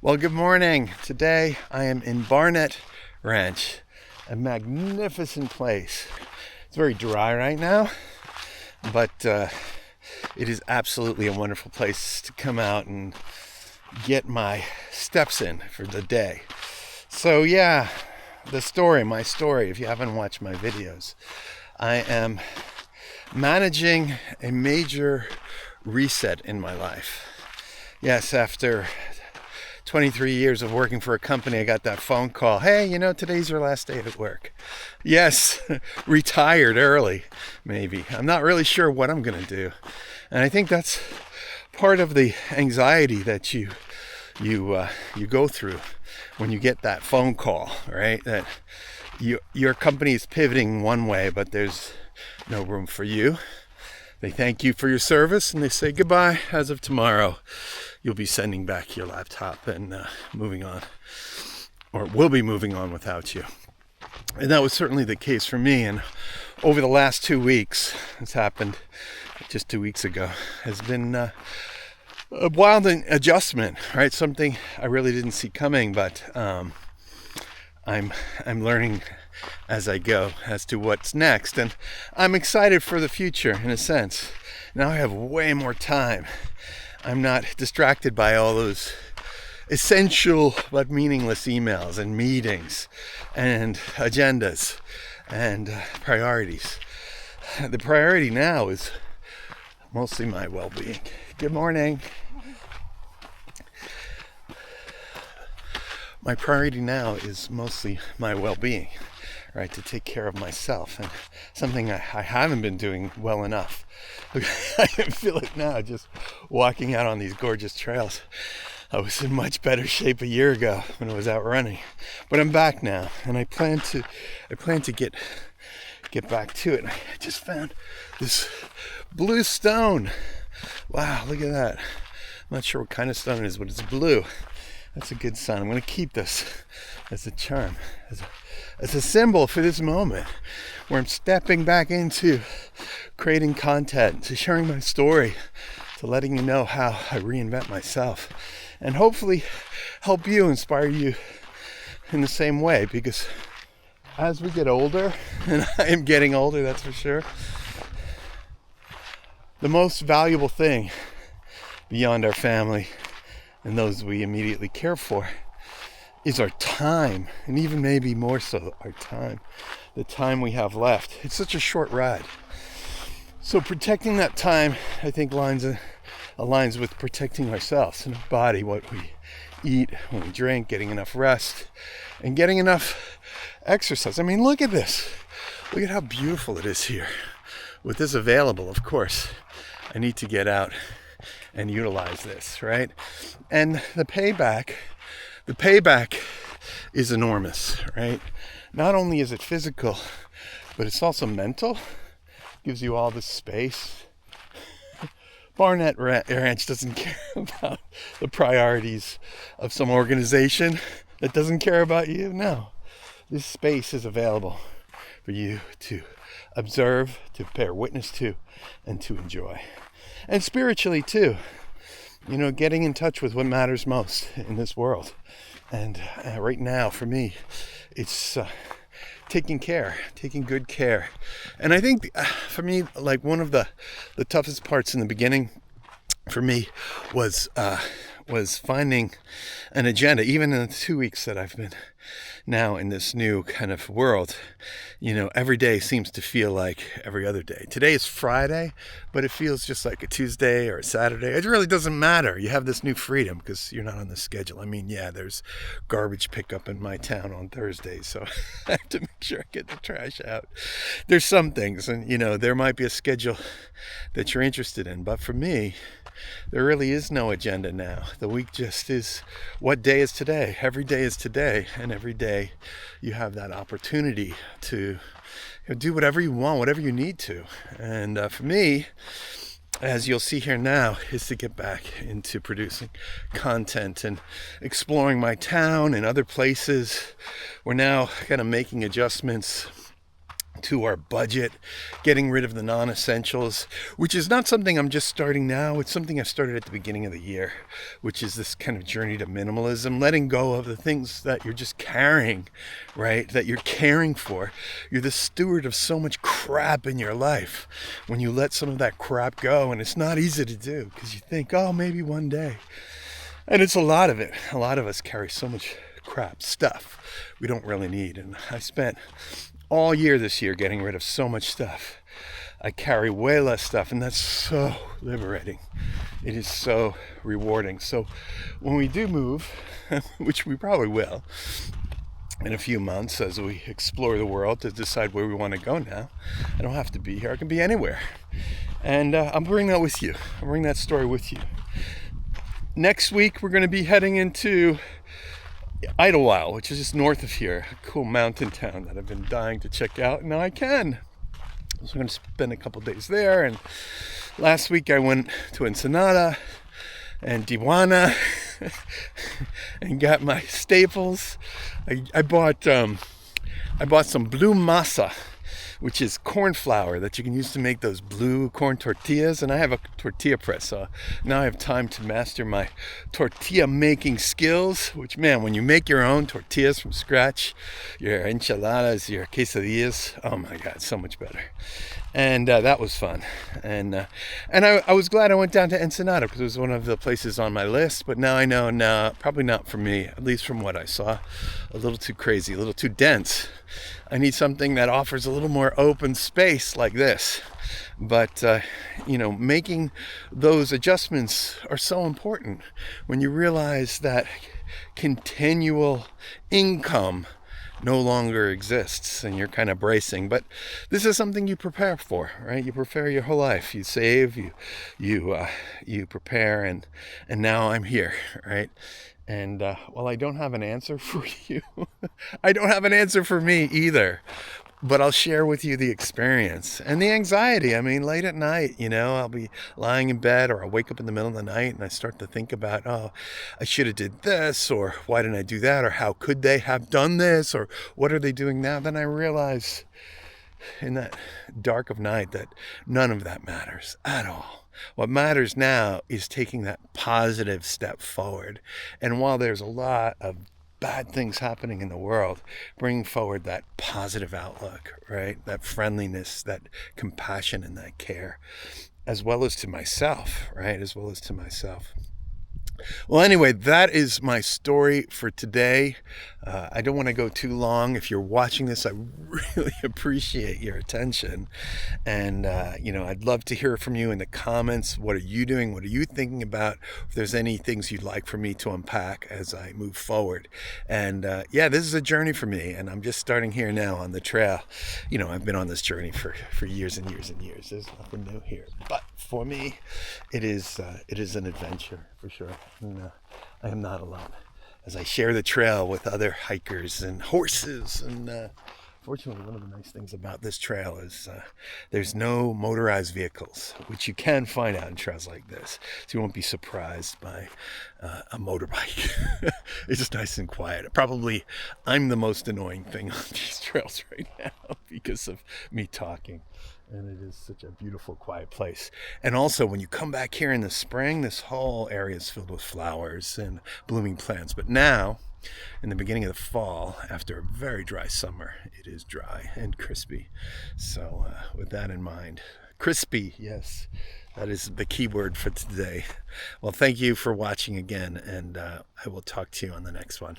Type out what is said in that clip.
Well, good morning. Today I am in Barnet Ranch, a magnificent place. It's very dry right now, but it is absolutely a wonderful place to come out and get my steps in for the day. So yeah, my story, if you haven't watched my videos, I am managing a major reset in my life. Yes, after 23 years of working for a company, I got that phone call. Hey, today's your last day at work. Yes, retired early, maybe. I'm not really sure what I'm going to do. And I think that's part of the anxiety that you go through when you get that phone call, right? That your company is pivoting one way, but there's no room for you. They thank you for your service and they say goodbye. As of tomorrow, you'll be sending back your laptop and moving on, or will be moving on without you. And that was certainly the case for me. And over the last 2 weeks, it's happened just 2 weeks ago, has been a wild adjustment, right? Something I really didn't see coming, but I'm learning as I go as to what's next, and I'm excited for the future in a sense. Now I have way more time. I'm not distracted by all those essential but meaningless emails and meetings and agendas and priorities. The priority now is mostly my well-being. Good morning. My priority now is mostly my well-being, right? To take care of myself, and something I haven't been doing well enough. I can feel it now just walking out on these gorgeous trails. I was in much better shape a year ago when I was out running, but I'm back now, and I plan to get back to it. And I just found this blue stone. Wow, look at that. I'm not sure what kind of stone it is, but it's blue. That's a good sign. I'm going to keep this as a charm, as a symbol for this moment where I'm stepping back into creating content, to sharing my story, to letting you know how I reinvent myself, and hopefully help you, inspire you in the same way. Because as we get older, and I am getting older, that's for sure, the most valuable thing beyond our family and those we immediately care for is our time, and even maybe more so our time, the time we have left. It's such a short ride. So protecting that time, I think, aligns with protecting ourselves and our body, what we eat, what we drink, getting enough rest, and getting enough exercise. I mean, look at this. Look at how beautiful it is here. With this available, of course, I need to get out and utilize this, right? And the payback is enormous, right? Not only is it physical, but it's also mental. Gives you all this space. Barnet Ranch doesn't care about the priorities of some organization that doesn't care about you. No, this space is available for you to observe, to bear witness to, and to enjoy. And spiritually too, getting in touch with what matters most in this world. And right now, for me, it's taking good care. And I think for me, like one of the toughest parts in the beginning for me was finding an agenda. Even in the 2 weeks that I've been now in this new kind of world, every day seems to feel like every other day. Today is Friday, but it feels just like a Tuesday or a Saturday. It really doesn't matter. You have this new freedom because you're not on the schedule. I mean, yeah, there's garbage pickup in my town on Thursdays, so I have to make sure I get the trash out. There's some things, and there might be a schedule that you're interested in, but for me, there really is no agenda now. The week just is, what day is today? Every day is today, and every day you have that opportunity to do whatever you want, whatever you need to. And for me, as you'll see here now, is to get back into producing content and exploring my town and other places. We're now kind of making adjustments to our budget, getting rid of the non-essentials, which is not something I'm just starting now. It's something I started at the beginning of the year, which is this kind of journey to minimalism, letting go of the things that you're just carrying, right? That you're caring for. You're the steward of so much crap in your life. When you let some of that crap go, and it's not easy to do because you think, oh, maybe one day. And it's a lot of it. A lot of us carry so much crap stuff we don't really need. And I spent all year this year getting rid of so much stuff. I carry way less stuff, and that's so liberating. It is so rewarding. So when we do move, which we probably will in a few months as we explore the world to decide where we want to go now, I don't have to be here. I can be anywhere. And I'm bringing that with you. I'm bringing that story with you. Next week, we're going to be heading into Idlewild, which is just north of here, a cool mountain town that I've been dying to check out. Now I can. So I'm going to spend a couple days there. And last week I went to Ensenada and Tijuana and got my staples. I bought some blue masa, which is corn flour that you can use to make those blue corn tortillas. And I have a tortilla press, so now I have time to master my tortilla making skills, which, man, when you make your own tortillas from scratch, your enchiladas, your quesadillas, oh my God, so much better. And that was fun. And I was glad I went down to Ensenada because it was one of the places on my list. But now I know, no, probably not for me, at least from what I saw. A little too crazy, a little too dense. I need something that offers a little more open space like this. But, making those adjustments are so important when you realize that continual income no longer exists and you're kind of bracing. But this is something you prepare for, right? You prepare your whole life. You save, you prepare, and now I'm here, right? And while I don't have an answer for you, I don't have an answer for me either. But I'll share with you the experience and the anxiety. I mean, late at night, I'll be lying in bed or I'll wake up in the middle of the night and I start to think about, oh, I should have did this, or why didn't I do that, or how could they have done this, or what are they doing now? Then I realize in that dark of night that none of that matters at all. What matters now is taking that positive step forward. And while there's a lot of bad things happening in the world, bringing forward that positive outlook, right? That friendliness, that compassion, and that care, as well as to myself, right? As well as to myself. Well, anyway, that is my story for today. I don't want to go too long. If you're watching this, I really appreciate your attention. And, I'd love to hear from you in the comments. What are you doing? What are you thinking about? If there's any things you'd like for me to unpack as I move forward. And, this is a journey for me. And I'm just starting here now on the trail. I've been on this journey for years and years and years. There's nothing new here. But for me, it is an adventure for sure. And I am not alone as I share the trail with other hikers and horses. And fortunately, one of the nice things about this trail is there's no motorized vehicles, which you can find out in trails like this. So you won't be surprised by a motorbike. It's just nice and quiet. Probably I'm the most annoying thing on these trails right now because of me talking. And it is such a beautiful, quiet place. And also, when you come back here in the spring, this whole area is filled with flowers and blooming plants. But now, in the beginning of the fall, after a very dry summer, it is dry and crispy. So with that in mind, crispy, yes, that is the key word for today. Well, thank you for watching again, and I will talk to you on the next one.